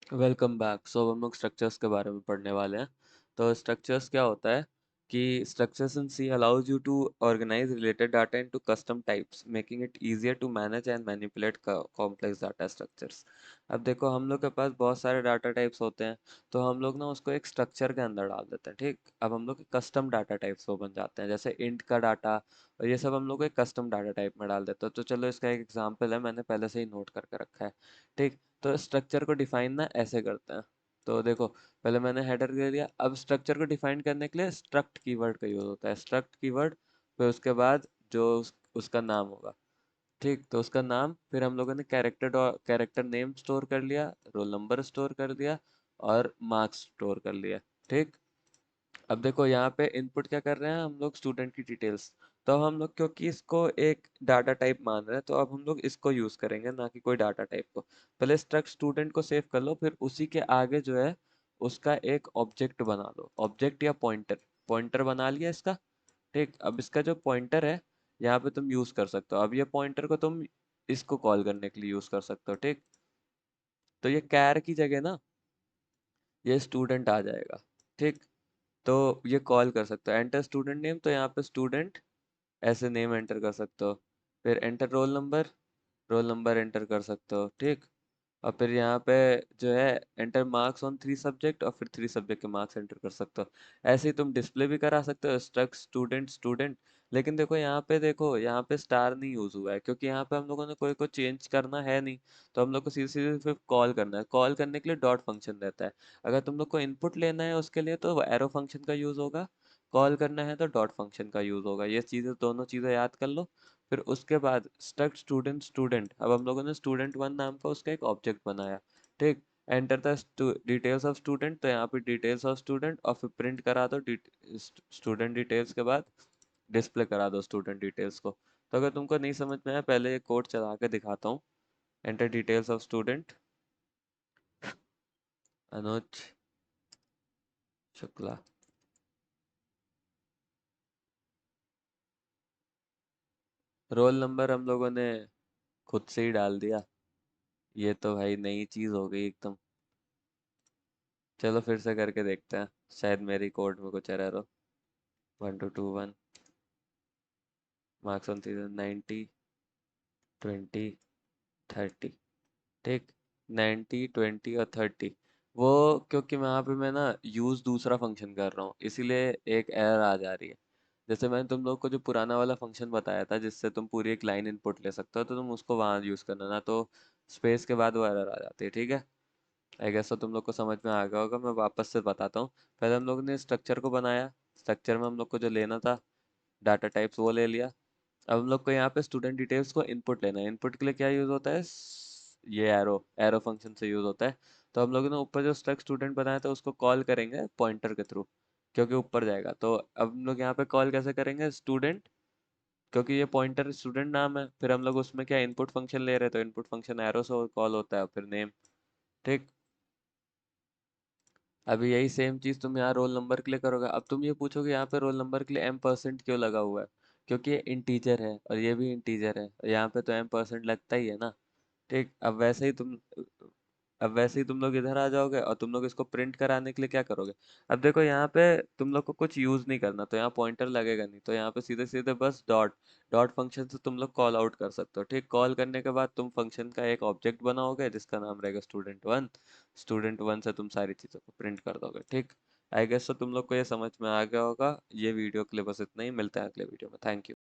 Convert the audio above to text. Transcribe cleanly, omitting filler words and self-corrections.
Welcome back. सो हम लोग structures के बारे में पढ़ने वाले हैं। तो स्ट्रक्चर्स क्या होता है कि structures in C allows you to organize related data into custom types, making it easier to manage and manipulate complex data structures. अब देखो, हम लोग के पास बहुत सारे डाटा टाइप्स होते हैं, तो हम लोग ना उसको एक स्ट्रक्चर के अंदर डाल देते हैं। ठीक, अब हम लोग के कस्टम डाटा टाइप्स वो बन जाते हैं, जैसे इंट का डाटा और ये सब हम लोग एक कस्टम डाटा टाइप में डाल देते हैं। तो चलो, इसका एक एग्जांपल है, मैंने पहले से ही नोट करके रखा है। ठीक, तो स्ट्रक्चर को डिफाइन ना ऐसे करते हैं। तो देखो, पहले मैंने हेडर दे दिया। अब स्ट्रक्चर को डिफाइन करने के लिए स्ट्रक्ट कीवर्ड का यूज होता है। स्ट्रक्ट कीवर्ड, फिर उसके बाद जो उसका नाम होगा। ठीक, तो उसका नाम, फिर हम लोगों ने कैरेक्टर नेम स्टोर कर लिया, रोल नंबर स्टोर कर दिया और मार्क्स स्टोर कर लिया। ठीक, अब देखो यहाँ पे इनपुट क्या कर रहे हैं हम लोग, स्टूडेंट की डिटेल्स। तो अब हम लोग क्योंकि इसको एक डाटा टाइप मान रहे हैं, तो अब हम लोग इसको यूज करेंगे, ना कि कोई डाटा टाइप को। पहले स्ट्रक्ट स्टूडेंट को सेव कर लो, फिर उसी के आगे जो है उसका एक ऑब्जेक्ट बना लो, ऑब्जेक्ट या पॉइंटर। पॉइंटर बना लिया इसका। ठीक, अब इसका जो पॉइंटर है यहाँ पे तुम यूज कर सकते हो। अब ये पॉइंटर को तुम इसको कॉल करने के लिए यूज कर सकते हो। ठीक, तो ये कैर की जगह ना ये स्टूडेंट आ जाएगा। ठीक, तो ये कॉल कर सकते हो, एंटर स्टूडेंट नेम, तो यहाँ पे स्टूडेंट ऐसे नेम एंटर कर सकते हो। फिर enter roll number, roll number enter कर सकते हो। ठीक, और फिर यहाँ पे जो है एंटर मार्क्स ऑन 3 सब्जेक्ट, और फिर 3 सब्जेक्ट के मार्क्स एंटर कर सकते हो। ऐसे ही तुम डिस्प्ले भी करा सकते हो, स्ट्रक्ट स्टूडेंट स्टूडेंट। लेकिन देखो यहाँ पे स्टार नहीं यूज हुआ है, क्योंकि यहाँ पे हम लोगों ने कोई को चेंज करना है नहीं। तो हम लोग को सीधे सीधे सिर्फ कॉल करना है। कॉल करने के लिए डॉट फंक्शन रहता है। अगर तुम लोग को इनपुट लेना है उसके लिए तो एरो फंक्शन का यूज होगा, कॉल करना है तो डॉट फंक्शन का यूज होगा। ये चीजें, दोनों चीजें याद कर लो। फिर उसके बाद स्ट्रक्ट स्टूडेंट स्टूडेंट, अब हम लोगों ने स्टूडेंट 1 नाम का उसका एक ऑब्जेक्ट बनाया। ठीक, enter the details of student, तो यहाँ पे डिटेल्स ऑफ स्टूडेंट, और फिर प्रिंट करा दो स्टूडेंट डिटेल्स के बाद डिस्प्ले करा दो स्टूडेंट डिटेल्स को। तो अगर तुमको नहीं समझ में आया, पहले ये कोड चला के दिखाता हूँ। Enter details of student Anuj Shukla. Roll number हम लोगों ने खुद से ही डाल दिया। ये तो भाई नई चीज हो गई एकदम। चलो फिर से करके देखते हैं, शायद मेरी कोड में कुछ एरर हो। 1221 मार्क्स ऑन 90, 20, 30। ठीक, 90, 20 और 30। वो क्योंकि मैं यहाँ पे मैं ना यूज दूसरा फंक्शन कर रहा हूँ, इसीलिए एक एरर आ जा रही है। जैसे मैंने तुम लोग को जो पुराना वाला फंक्शन बताया था जिससे तुम पूरी एक लाइन इनपुट ले सकते हो, तो तुम उसको वहां यूज करना, ना तो स्पेस के बाद वो एरर आ जाती है। ठीक है, आई गेस तो तुम लोग को समझ में आ गया होगा। मैं वापस से बताता हूँ। पहले हम लोग ने स्ट्रक्चर को बनाया। स्ट्रक्चर में हम लोग को जो लेना था डाटा टाइप्स वो ले लिया। अब हम लोग को यहाँ पे स्टूडेंट डिटेल्स को इनपुट लेना है। इनपुट के लिए क्या यूज होता है, ये एरो एरो फंक्शन से यूज होता है। तो हम लोगों ने ऊपर जो स्ट्रक्ट स्टूडेंट बनाया था उसको कॉल करेंगे पॉइंटर के थ्रू, क्योंकि ऊपर जाएगा। तो अब हम लोग यहाँ पे कॉल कैसे करेंगे, स्टूडेंट, क्योंकि ये पॉइंटर स्टूडेंट नाम है। फिर हम लोग उसमें क्या इनपुट फंक्शन ले रहे हैं, तो इनपुट फंक्शन एरो से कॉल होता है, फिर नेम। ठीक, अभी यही सेम चीज तुम यहाँ रोल नंबर के लिए करोगे। अब तुम ये पूछोगे यहाँ पे रोल नंबर के लिए M% क्यों लगा हुआ है, क्योंकि ये इंटीजर है और ये भी इंटीजर है, यहाँ पे तो M% लगता ही है ना। ठीक, अब वैसे ही तुम लोग इधर आ जाओगे और तुम लोग इसको प्रिंट कराने के लिए क्या करोगे। अब देखो, यहाँ पे तुम लोग को कुछ यूज नहीं करना, तो यहाँ पॉइंटर लगेगा नहीं, तो यहाँ पे सीधे सीधे बस डॉट डॉट फंक्शन से तुम लोग कॉल आउट कर सकते हो। ठीक, कॉल करने के बाद तुम फंक्शन का एक ऑब्जेक्ट बनाओगे जिसका नाम रहेगा स्टूडेंट 1। स्टूडेंट 1 से तुम सारी चीज़ों को प्रिंट कर दोगे। ठीक, आई गेस तो तुम लोग को ये समझ में आ गया होगा। ये वीडियो के लिए बस इतना ही, मिलते हैं अगले वीडियो में। Thank you.